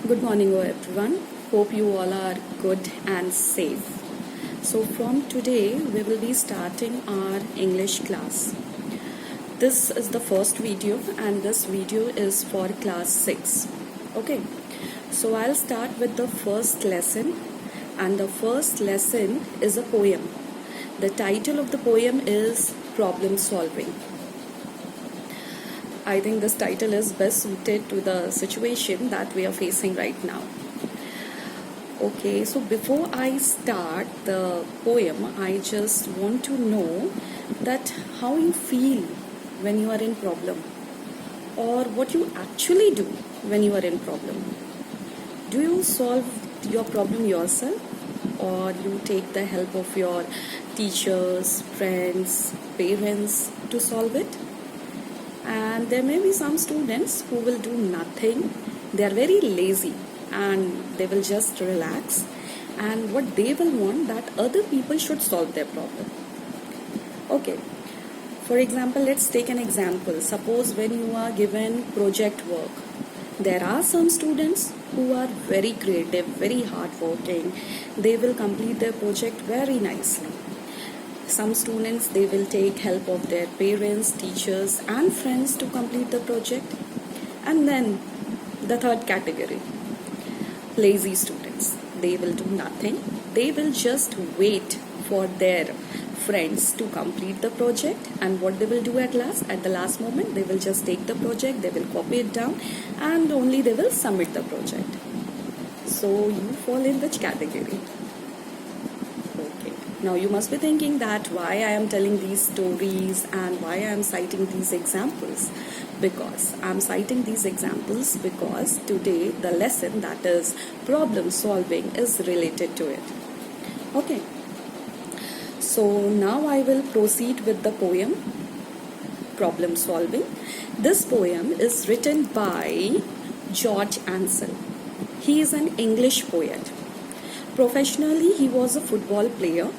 Good morning, everyone. Hope you all are good and safe. So, from today, we will be starting our English class. This is the first video, and this video is for class 6. Okay, so I'll start with the first lesson, and the first lesson is a poem. The title of the poem is Problem Solving. I think this title is best suited to the situation that we are facing right now. Okay, so before I start the poem, I just want to know that how you feel when you are in problem, or what you actually do when you are in problem. Do you solve your problem yourself, or you take the help of your teachers, friends, parents to solve it? And there may be some students who will do nothing. They are very lazy and they will just relax, and what they will want that other people should solve their problem. Okay, for example, let's take an example. Suppose when you are given project work, there are some students who are very creative, very hardworking. They will complete their project very nicely. Some students, they will take help of their parents, teachers and friends to complete the project. And then the third category, lazy students. They will do nothing. They will just wait for their friends to complete the project, and what they will do at the last moment, they will just take the project, they will copy it down, and only they will submit the project. So you fall in which category? Now you must be thinking that why I am telling these stories and why I am citing these examples. Because I am citing these examples because today the lesson, that is problem solving, is related to it. Okay. So now I will proceed with the poem Problem Solving. This poem is written by George Ansel. He is an English poet. Professionally, he was a football player,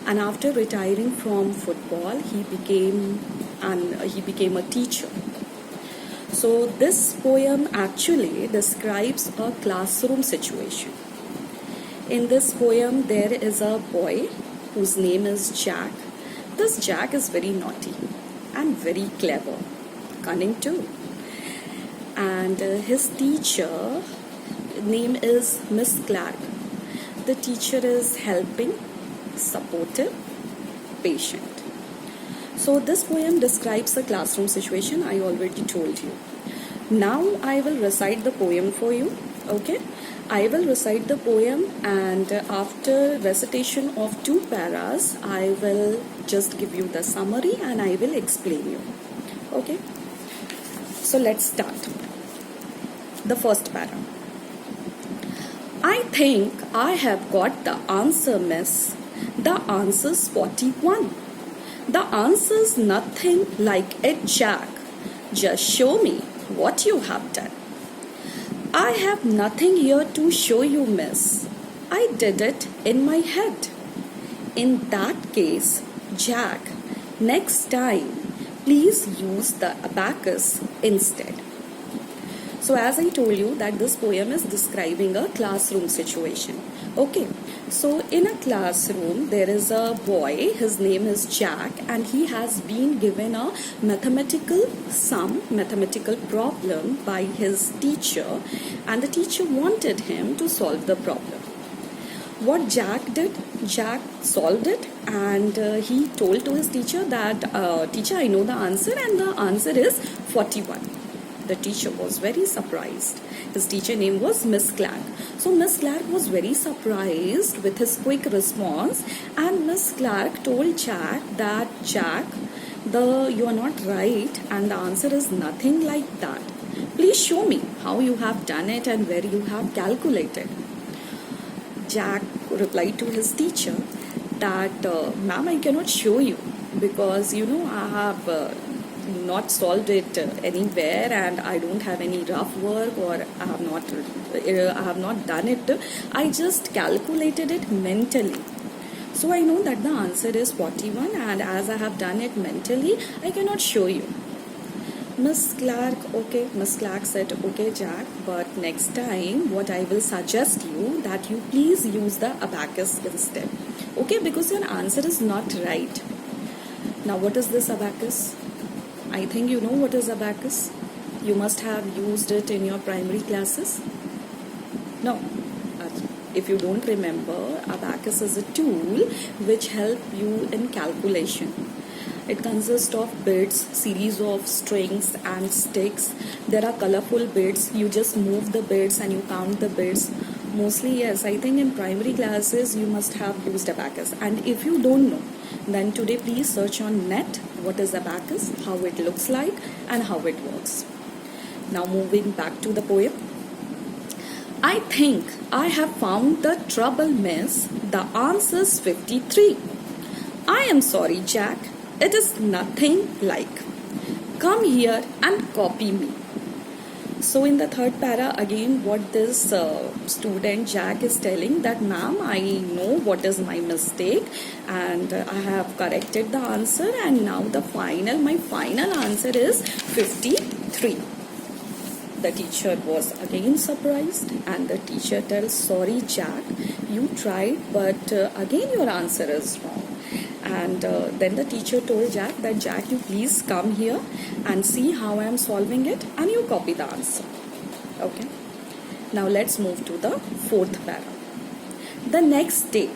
and after retiring from football, he became a teacher. So this poem actually describes a classroom situation. In this poem, there is a boy whose name is Jack. This Jack is very naughty and very clever, cunning too. And his teacher name is Miss Clark. The teacher is helping, supportive, patient. So this poem describes a classroom situation, I already told you. Now I will recite the poem for you. Okay, I will recite the poem, and after recitation of 2 paras, I will just give you the summary and I will explain you. Okay, so let's start. The first para. I think I have got the answer, miss. The answer's 41. The answer's nothing like it, Jack. Just show me what you have done. I have nothing here to show you, miss. I did it in my head. In that case, Jack, next time, please use the abacus instead. So as I told you that this poem is describing a classroom situation. Okay, so in a classroom there is a boy, his name is Jack, and he has been given a mathematical problem by his teacher, and the teacher wanted him to solve the problem. What Jack did, Jack solved it, and he told to his teacher that, teacher, I know the answer, and the answer is 41. The teacher was very surprised. His teacher name was Miss Clark. So Miss Clark was very surprised with his quick response, and Miss Clark told Jack that, Jack, you are not right, and the answer is nothing like that. Please show me how you have done it and where you have calculated. Jack replied to his teacher that, ma'am, I cannot show you because I have not solved it anywhere, and I don't have any rough work, or I have not done it. I just calculated it mentally. So I know that the answer is 41, and as I have done it mentally, I cannot show you. Miss Clark, okay, Miss Clark said, okay, Jack, but next time what I will suggest you that you please use the abacus instead. Okay, because your answer is not right. Now, what is this abacus? I think you know what is abacus. You must have used it in your primary classes. No. If you don't remember, abacus is a tool which help you in calculation. It consists of bits, series of strings and sticks. There are colorful bits. You just move the bits and you count the bits. Mostly, yes, I think in primary classes you must have used abacus. And if you don't know, then today please search on net what is abacus, how it looks like and how it works. Now moving back to the poem. I think I have found the trouble, miss. The answer's 53. I am sorry, Jack. It is nothing like. Come here and copy me. So in the third para, again what this student Jack is telling that, ma'am, I know what is my mistake and I have corrected the answer, and now my final answer is 53. The teacher was again surprised and the teacher tells, sorry Jack, you tried but again your answer is wrong. And then the teacher told Jack that, Jack, you please come here and see how I am solving it and you copy the answer. Okay. Now let's move to the fourth para. The next day,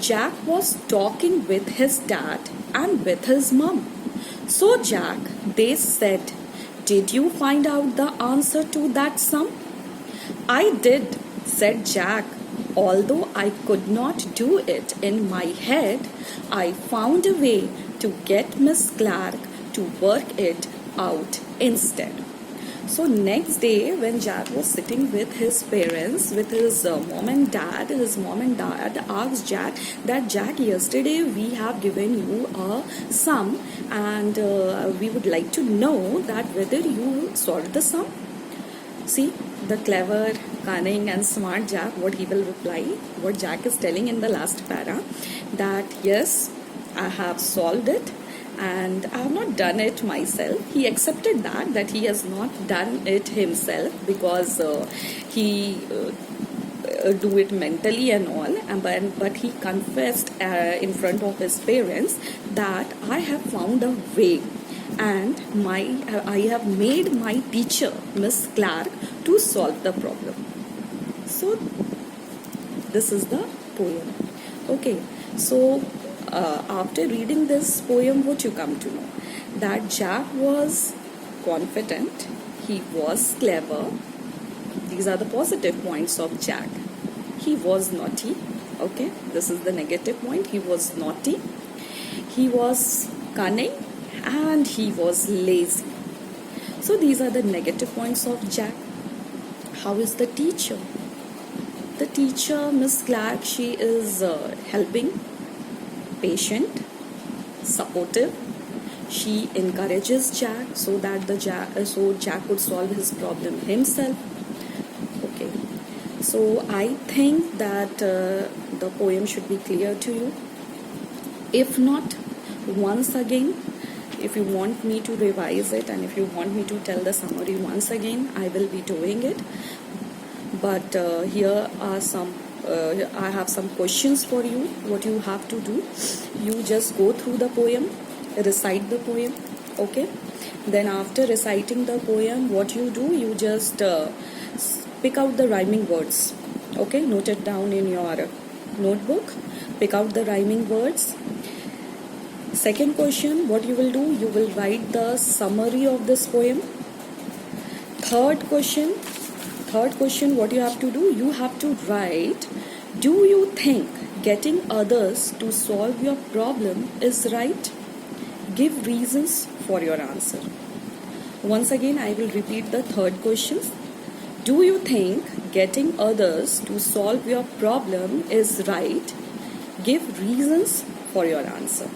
Jack was talking with his dad and with his mom. So Jack, they said, did you find out the answer to that sum? I did, said Jack. Although I could not do it in my head, I found a way to get Miss Clark to work it out instead. So next day when Jack was sitting with his parents, with his mom and dad asked Jack that, Jack, yesterday we have given you a sum and we would like to know that whether you solved the sum. See, the clever, cunning and smart Jack, what he will reply, what Jack is telling in the last para, that yes, I have solved it and I have not done it myself. He accepted that he has not done it himself because he do it mentally and all, but he confessed in front of his parents that I have found a way and I have made my teacher, Miss Clark, to solve the problem. So this is the poem. Okay, so after reading this poem, what you come to know? That Jack was confident, he was clever. These are the positive points of Jack. He was naughty. Okay, this is the negative point. He was naughty, he was cunning, and he was lazy. So these are the negative points of Jack. How is the teacher? The teacher, Miss Clark, she is helping, patient, supportive. She encourages Jack so that Jack could solve his problem himself. Okay, so I think that the poem should be clear to you. If not, once again, if you want me to revise it and if you want me to tell the summary once again, I will be doing it. But here are some I have some questions for you. What you have to do, you just go through the poem, recite the poem. Okay, then after reciting the poem, what you do, you just pick out the rhyming words. Okay, note it down in your notebook, pick out the rhyming words. Second question, what you will do, you will write the summary of this poem. Third question, what you have to do, you have to write, do you think getting others to solve your problem is right? Give reasons for your answer. Once again, I will repeat the third question. Do you think getting others to solve your problem is right? Give reasons for your answer.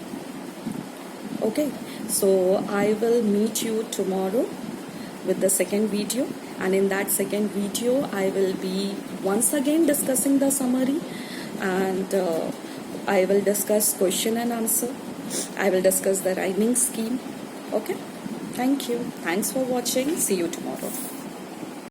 Okay, so I will meet you tomorrow with the second video, and in that second video I will be once again discussing the summary, and I will discuss question and answer. I will discuss the rhyming scheme. Okay, Thank you. Thanks for watching. See you tomorrow.